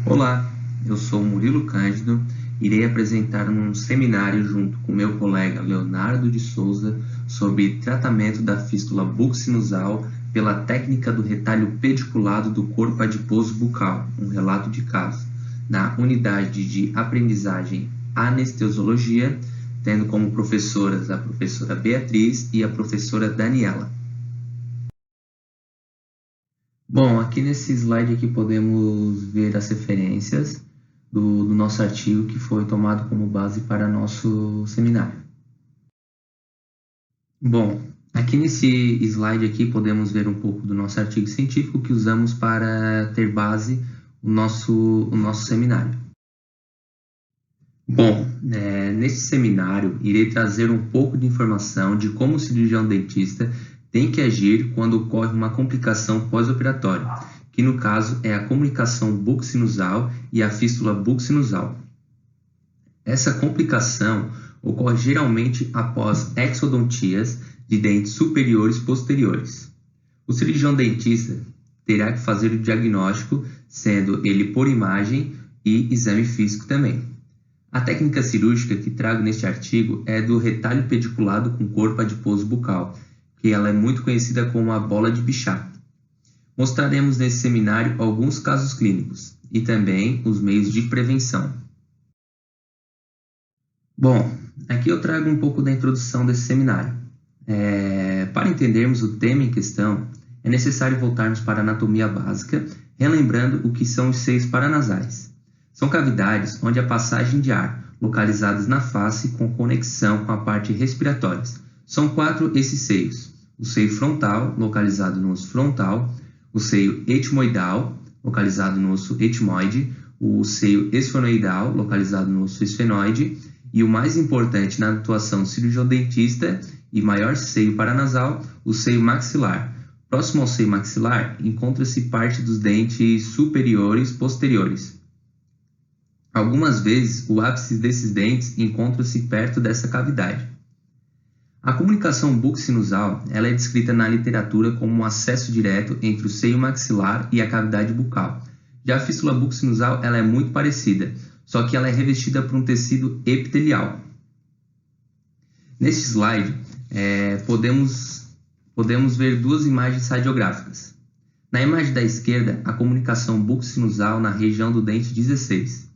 Olá, eu sou Murilo Cândido, irei apresentar um seminário junto com meu colega Leonardo de Souza sobre tratamento da fístula buccosinusal pela técnica do retalho pediculado do corpo adiposo bucal, um relato de caso, na unidade de aprendizagem anestesiologia, tendo como professoras a professora Beatriz e a professora Daniela. Bom, aqui nesse slide aqui podemos ver as referências do nosso artigo que foi tomado como base para nosso seminário. Bom, aqui nesse slide aqui podemos ver um pouco do nosso artigo científico que usamos para ter base o nosso seminário. Bom, nesse seminário irei trazer um pouco de informação de como o cirurgião dentista tem que agir quando ocorre uma complicação pós-operatória, que no caso é a comunicação buccosinusal e a fístula buccosinusal. Essa complicação ocorre geralmente após exodontias de dentes superiores e posteriores. O cirurgião dentista terá que fazer o diagnóstico, sendo ele por imagem e exame físico também. A técnica cirúrgica que trago neste artigo é do retalho pediculado com corpo adiposo bucal, que ela é muito conhecida como a bola de Bichat. Mostraremos nesse seminário alguns casos clínicos e também os meios de prevenção. Bom, aqui eu trago um pouco da introdução desse seminário. Para entendermos o tema em questão, é necessário voltarmos para a anatomia básica, relembrando o que são os seios paranasais. São cavidades onde a passagem de ar, localizadas na face com conexão com a parte respiratória. São 4 esses seios: o seio frontal, localizado no osso frontal, o seio etmoidal, localizado no osso etmoide, o seio esfenoidal, localizado no osso esfenoide, e o mais importante na atuação cirurgião-dentista e maior seio paranasal, o seio maxilar. Próximo ao seio maxilar, encontra-se parte dos dentes superiores posteriores. Algumas vezes, o ápice desses dentes encontra-se perto dessa cavidade. A comunicação buccosinusal ela é descrita na literatura como um acesso direto entre o seio maxilar e a cavidade bucal. Já a fístula buccosinusal ela é muito parecida, só que ela é revestida por um tecido epitelial. Neste slide, podemos ver duas imagens radiográficas. Na imagem da esquerda, a comunicação buccosinusal na região do dente 16.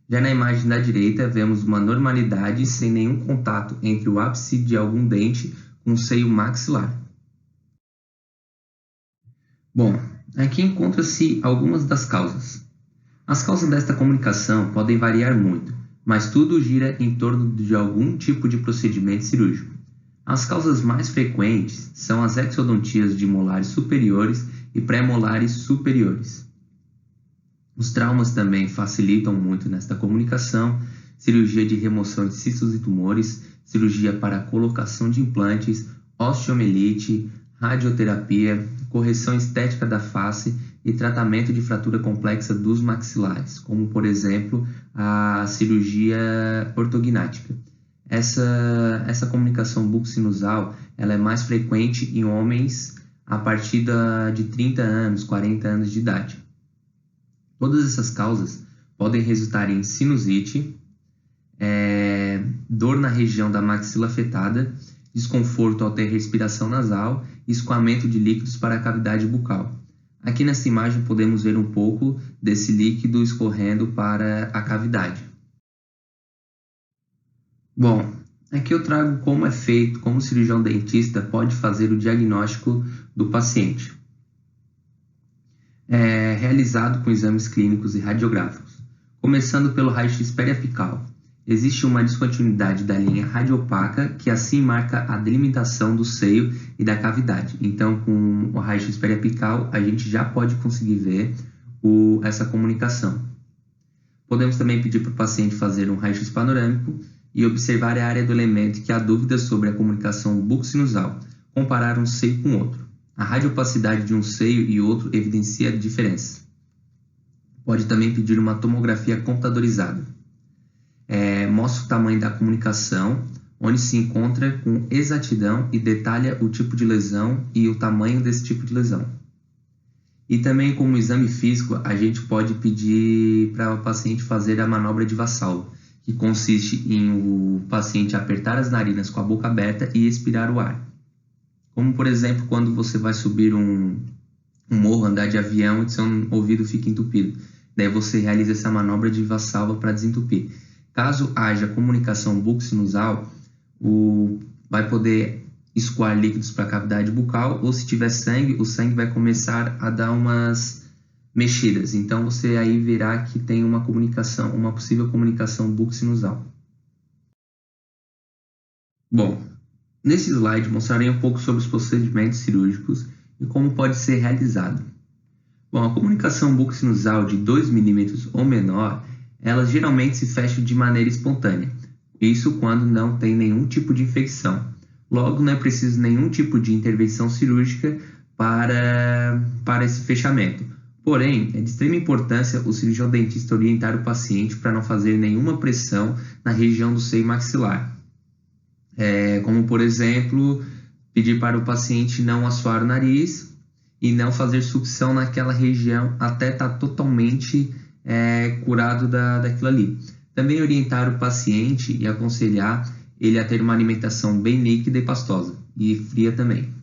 Já na imagem da direita, vemos uma normalidade sem nenhum contato entre o ápice de algum dente com o seio maxilar. Bom, aqui encontram-se algumas das causas. As causas desta comunicação podem variar muito, mas tudo gira em torno de algum tipo de procedimento cirúrgico. As causas mais frequentes são as exodontias de molares superiores e pré-molares superiores. Os traumas também facilitam muito nesta comunicação: cirurgia de remoção de cistos e tumores, cirurgia para colocação de implantes, osteomielite, radioterapia, correção estética da face e tratamento de fratura complexa dos maxilares, como por exemplo a cirurgia ortognática. Essa comunicação buccosinusal ela é mais frequente em homens a partir de 30 anos, 40 anos de idade. Todas essas causas podem resultar em sinusite, dor na região da maxila afetada, desconforto ao ter respiração nasal e escoamento de líquidos para a cavidade bucal. Aqui nessa imagem podemos ver um pouco desse líquido escorrendo para a cavidade. Bom, aqui eu trago como é feito, como o cirurgião dentista pode fazer o diagnóstico do paciente. Realizado com exames clínicos e radiográficos. Começando pelo raio-x periapical. Existe uma descontinuidade da linha radiopaca que assim marca a delimitação do seio e da cavidade. Então, com o raio-x periapical, a gente já pode conseguir ver essa comunicação. Podemos também pedir para o paciente fazer um raio-x panorâmico e observar a área do elemento que há dúvidas sobre a comunicação buccosinusal, comparar um seio com outro. A radiopacidade de um seio e outro evidencia a diferença. Pode também pedir uma tomografia computadorizada. Mostra o tamanho da comunicação, onde se encontra com exatidão e detalha o tipo de lesão e o tamanho desse tipo de lesão. E também, como exame físico, a gente pode pedir para o paciente fazer a manobra de Valsalva, que consiste em o paciente apertar as narinas com a boca aberta e expirar o ar. Como, por exemplo, quando você vai subir um morro, andar de avião e seu ouvido fica entupido. Daí você realiza essa manobra de Valsalva para desentupir. Caso haja comunicação bucosinusal, vai poder escoar líquidos para a cavidade bucal, ou se tiver sangue, o sangue vai começar a dar umas mexidas. Então você aí verá que tem uma possível comunicação bucosinusal. Bom, nesse slide mostrarei um pouco sobre os procedimentos cirúrgicos e como pode ser realizado. Bom, a comunicação bucosinusal de 2 mm ou menor, ela geralmente se fecha de maneira espontânea. Isso quando não tem nenhum tipo de infecção. Logo, não é preciso nenhum tipo de intervenção cirúrgica para esse fechamento. Porém, é de extrema importância o cirurgião dentista orientar o paciente para não fazer nenhuma pressão na região do seio maxilar. Como, por exemplo, pedir para o paciente não assoar o nariz e não fazer sucção naquela região até estar totalmente curado daquilo ali. Também orientar o paciente e aconselhar ele a ter uma alimentação bem líquida e pastosa, e fria também.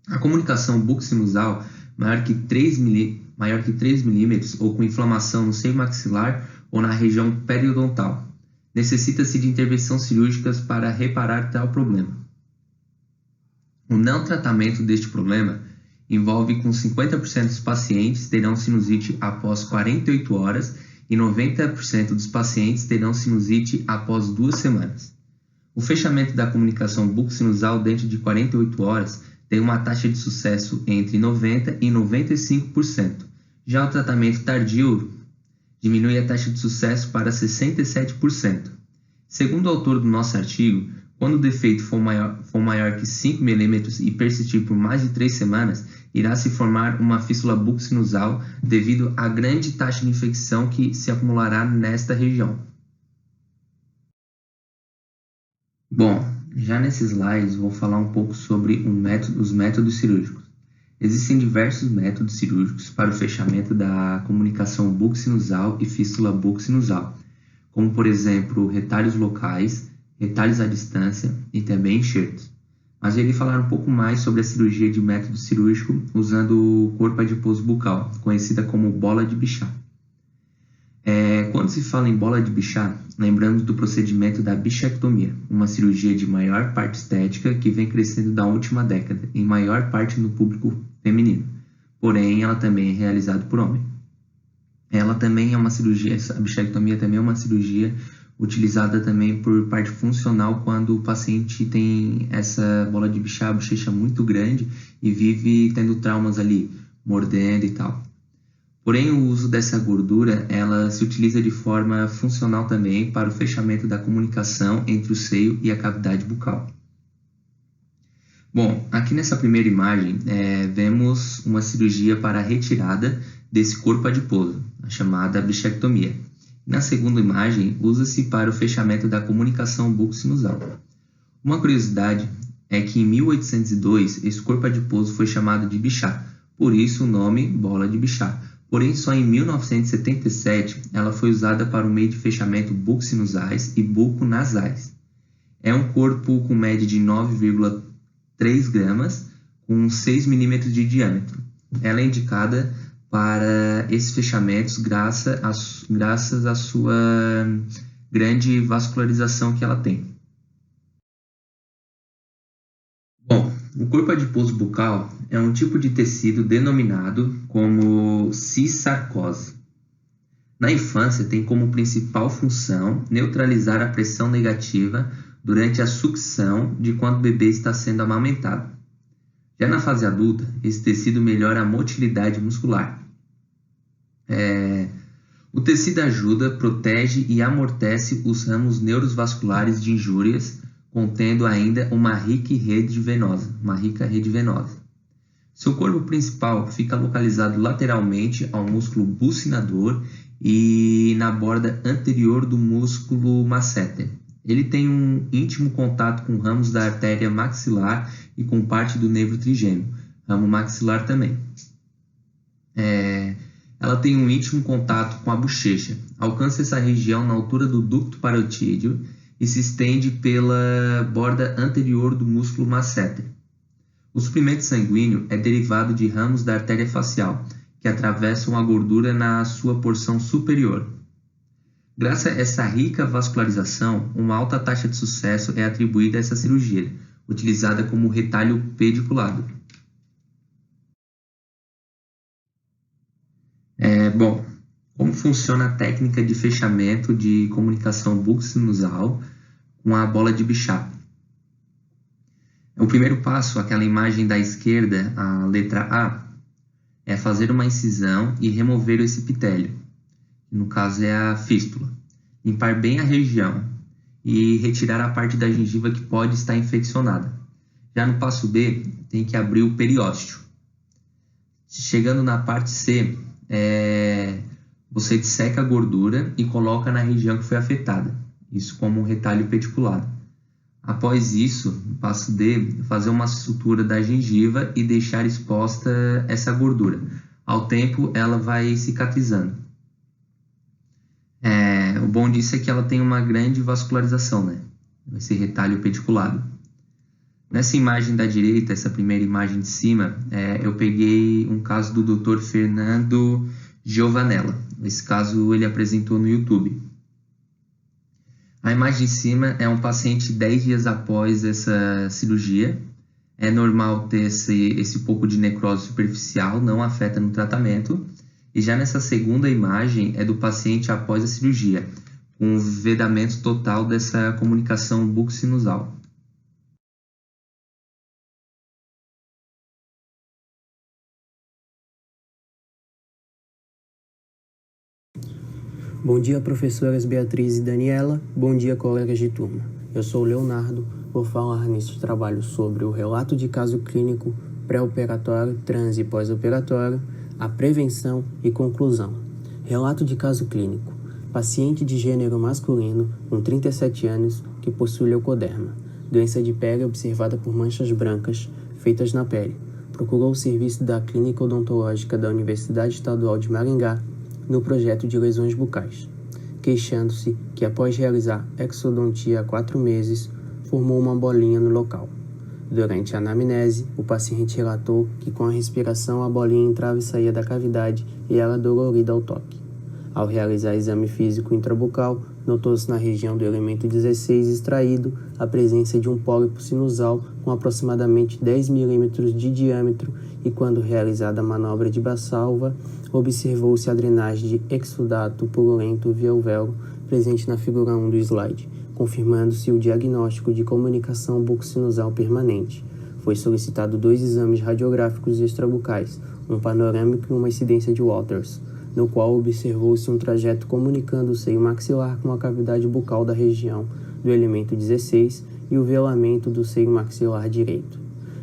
A comunicação bucosinusal maior que 3 mm ou com inflamação no seio maxilar ou na região periodontal. Necessita-se de intervenção cirúrgicas para reparar tal problema. O não tratamento deste problema envolve com 50% dos pacientes terão sinusite após 48 horas e 90% dos pacientes terão sinusite após 2 semanas. O fechamento da comunicação bucosinusal dentro de 48 horas tem uma taxa de sucesso entre 90% e 95%. Já o tratamento tardio diminui a taxa de sucesso para 67%. Segundo o autor do nosso artigo, quando o defeito for maior que 5 mm e persistir por mais de 3 semanas, irá se formar uma fístula bucosinusal devido à grande taxa de infecção que se acumulará nesta região. Bom, já nesses slides vou falar um pouco sobre os métodos cirúrgicos. Existem diversos métodos cirúrgicos para o fechamento da comunicação bucosinusal e fístula bucosinusal, como por exemplo retalhos locais, retalhos à distância e também enxertos. Mas eu irei falar um pouco mais sobre a cirurgia de método cirúrgico usando o corpo adiposo bucal, conhecida como bola de Bichat. Quando se fala em bola de Bichat, lembramos do procedimento da bichectomia, uma cirurgia de maior parte estética que vem crescendo da última década, em maior parte no público feminino. Porém, ela também é realizada por homem. Ela também é uma cirurgia, a bichectomia também é uma cirurgia utilizada também por parte funcional quando o paciente tem essa bola de Bichat, a bochecha muito grande e vive tendo traumas ali, mordendo e tal. Porém, o uso dessa gordura, ela se utiliza de forma funcional também para o fechamento da comunicação entre o seio e a cavidade bucal. Bom, aqui nessa primeira imagem, vemos uma cirurgia para a retirada desse corpo adiposo, a chamada bichectomia. Na segunda imagem, usa-se para o fechamento da comunicação bucosinusal. Uma curiosidade é que em 1802, esse corpo adiposo foi chamado de Bichat, por isso o nome bola de Bichat. Porém, só em 1977 ela foi usada para o meio de fechamento bucosinusais e buconasais. É um corpo com média de 9,3 gramas, com 6 milímetros de diâmetro. Ela é indicada para esses fechamentos graças à sua grande vascularização que ela tem. Bom, o corpo adiposo bucal é um tipo de tecido denominado como cisarcose. Na infância, tem como principal função neutralizar a pressão negativa durante a sucção de quando o bebê está sendo amamentado. Já na fase adulta, esse tecido melhora a motilidade muscular. O tecido ajuda, protege e amortece os ramos neurovasculares de injúrias, contendo ainda uma rica rede venosa. Seu corpo principal fica localizado lateralmente ao músculo bucinador e na borda anterior do músculo masseter. Ele tem um íntimo contato com ramos da artéria maxilar e com parte do nervo trigêmeo, ramo maxilar também. Ela tem um íntimo contato com a bochecha, alcança essa região na altura do ducto parotídeo e se estende pela borda anterior do músculo masseter. O suprimento sanguíneo é derivado de ramos da artéria facial, que atravessam a gordura na sua porção superior. Graças a essa rica vascularização, uma alta taxa de sucesso é atribuída a essa cirurgia, utilizada como retalho pediculado. Como funciona a técnica de fechamento de comunicação bucosinusal com a bola de Bichat? O primeiro passo, aquela imagem da esquerda, a letra A, é fazer uma incisão e remover esse epitélio, que no caso é a fístula. Limpar bem a região e retirar a parte da gengiva que pode estar infeccionada. Já no passo B, tem que abrir o periósteo. Chegando na parte C, você disseca a gordura e coloca na região que foi afetada, isso como um retalho pediculado. Após isso, no passo D, fazer uma sutura da gengiva e deixar exposta essa gordura. Ao tempo, ela vai cicatrizando. O bom disso é que ela tem uma grande vascularização, né? Esse retalho pediculado. Nessa imagem da direita, essa primeira imagem de cima, eu peguei um caso do Dr. Fernando Giovanella. Esse caso ele apresentou no YouTube. A imagem de cima é um paciente 10 dias após essa cirurgia. É normal ter esse pouco de necrose superficial, não afeta no tratamento. E já nessa segunda imagem é do paciente após a cirurgia, com vedamento total dessa comunicação bucosinusal. Bom dia, professoras Beatriz e Daniela. Bom dia, colegas de turma. Eu sou o Leonardo, vou falar neste trabalho sobre o relato de caso clínico, pré-operatório, trans e pós-operatório, a prevenção e conclusão. Relato de caso clínico. Paciente de gênero masculino, com 37 anos, que possui leucoderma. Doença de pele observada por manchas brancas, feitas na pele. Procurou o serviço da Clínica Odontológica da Universidade Estadual de Maringá, no projeto de lesões bucais, queixando-se que após realizar exodontia há 4 meses, formou uma bolinha no local. Durante a anamnese, o paciente relatou que com a respiração a bolinha entrava e saía da cavidade e era dolorida ao toque. Ao realizar exame físico intrabucal, notou-se na região do elemento 16 extraído a presença de um pólipo sinusal com aproximadamente 10 mm de diâmetro e quando realizada a manobra de Bassalva, observou-se a drenagem de exudato purulento via alvéolo presente na figura 1 do slide, confirmando-se o diagnóstico de comunicação bucosinusal permanente. Foi solicitado 2 exames radiográficos extrabucais, um panorâmico e uma incidência de Walters, no qual observou-se um trajeto comunicando o seio maxilar com a cavidade bucal da região do elemento 16 e o velamento do seio maxilar direito,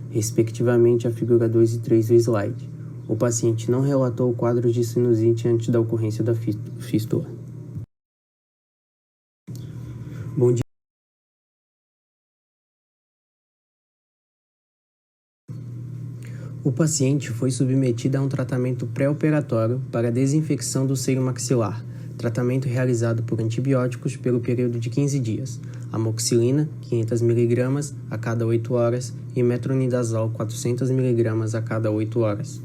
respectivamente a figura 2 e 3 do slide. O paciente não relatou quadros de sinusite antes da ocorrência da fístula. Bom dia. O paciente foi submetido a um tratamento pré-operatório para desinfecção do seio maxilar, tratamento realizado por antibióticos pelo período de 15 dias, amoxicilina 500 mg a cada 8 horas e metronidazol 400 mg a cada 8 horas.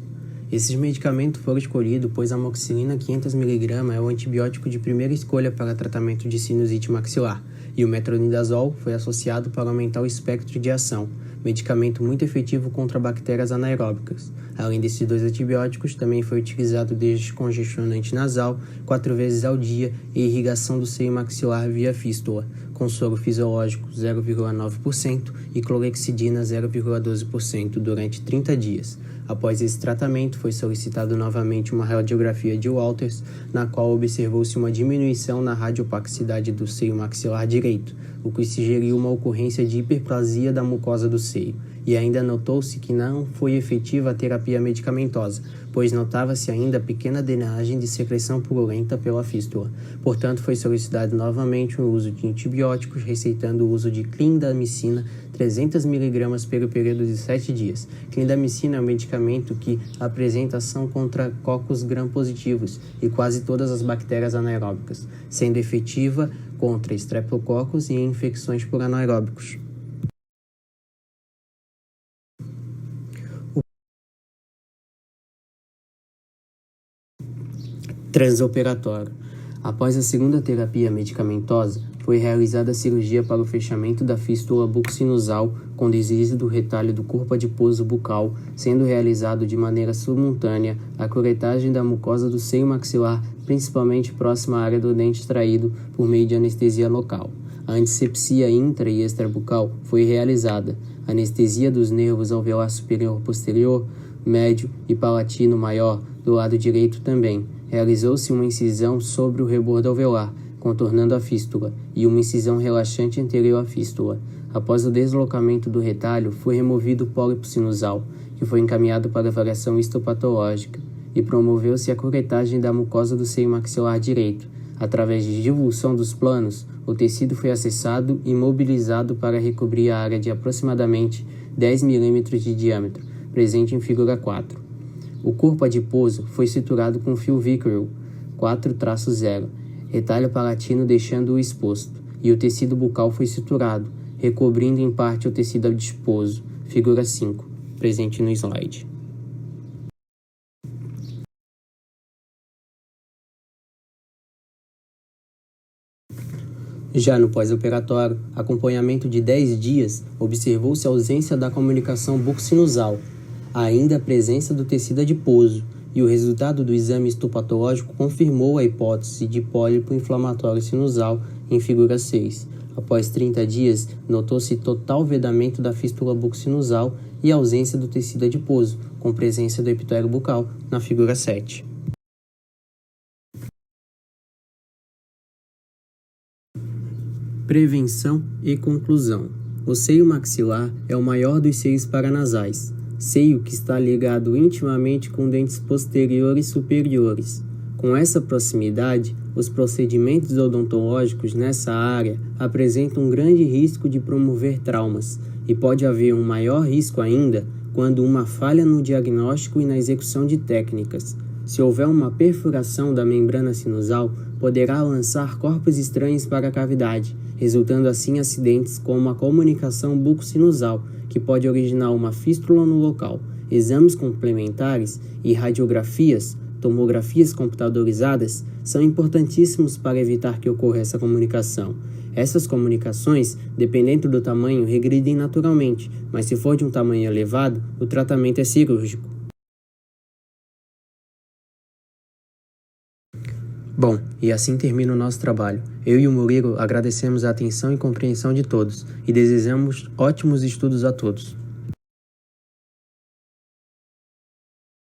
Esses medicamentos foram escolhidos pois a amoxicilina 500 mg é o antibiótico de primeira escolha para tratamento de sinusite maxilar e o metronidazol foi associado para aumentar o espectro de ação, medicamento muito efetivo contra bactérias anaeróbicas. Além desses 2 antibióticos, também foi utilizado descongestionante nasal 4 vezes ao dia e irrigação do seio maxilar via fístula, com soro fisiológico 0,9% e clorexidina 0,12% durante 30 dias. Após esse tratamento, foi solicitado novamente uma radiografia de Walters, na qual observou-se uma diminuição na radiopacidade do seio maxilar direito, o que sugeriu uma ocorrência de hiperplasia da mucosa do seio, e ainda notou-se que não foi efetiva a terapia medicamentosa, pois notava-se ainda pequena drenagem de secreção purulenta pela fístula. Portanto, foi solicitado novamente o uso de antibióticos, receitando o uso de clindamicina 300 mg pelo período de 7 dias. Clindamicina é um medicamento que apresenta ação contra cocos gram-positivos e quase todas as bactérias anaeróbicas, sendo efetiva contra estreptococcus e infecções por anaeróbicos. Transoperatório. Após a segunda terapia medicamentosa, foi realizada a cirurgia para o fechamento da fístula buccosinusal com deslize do retalho do corpo adiposo bucal, sendo realizado de maneira simultânea a curetagem da mucosa do seio maxilar, principalmente próxima à área do dente extraído, por meio de anestesia local. A antisepsia intra e extrabucal foi realizada. A anestesia dos nervos alveolar superior posterior, médio e palatino maior do lado direito também. Realizou-se uma incisão sobre o rebordo alveolar, contornando a fístula, e uma incisão relaxante anterior à fístula. Após o deslocamento do retalho, foi removido o pólipo sinusal, que foi encaminhado para avaliação histopatológica, e promoveu-se a curetagem da mucosa do seio maxilar direito. Através de divulsão dos planos, o tecido foi acessado e mobilizado para recobrir a área de aproximadamente 10 mm de diâmetro, presente em figura 4. O corpo adiposo foi suturado com fio víquero 4-0, retalho palatino deixando-o exposto, e o tecido bucal foi suturado, recobrindo em parte o tecido adiposo, figura 5, presente no slide. Já no pós-operatório, acompanhamento de 10 dias, observou-se a ausência da comunicação buccosinusal, ainda a presença do tecido adiposo, e o resultado do exame histopatológico confirmou a hipótese de pólipo inflamatório sinusal em figura 6. Após 30 dias, notou-se total vedamento da fístula buccosinusal e ausência do tecido adiposo, com presença do epitélio bucal na figura 7. Prevenção e conclusão. O seio maxilar é o maior dos seios paranasais, seio que está ligado intimamente com dentes posteriores e superiores. Com essa proximidade, os procedimentos odontológicos nessa área apresentam um grande risco de promover traumas, e pode haver um maior risco ainda quando uma falha no diagnóstico e na execução de técnicas. Se houver uma perfuração da membrana sinusal, poderá lançar corpos estranhos para a cavidade, resultando assim em acidentes como a comunicação buccosinusal, que pode originar uma fístula no local. Exames complementares e radiografias, tomografias computadorizadas, são importantíssimos para evitar que ocorra essa comunicação. Essas comunicações, dependendo do tamanho, regridem naturalmente, mas se for de um tamanho elevado, o tratamento é cirúrgico. Bom, e assim termina o nosso trabalho. Eu e o Murilo agradecemos a atenção e compreensão de todos e desejamos ótimos estudos a todos.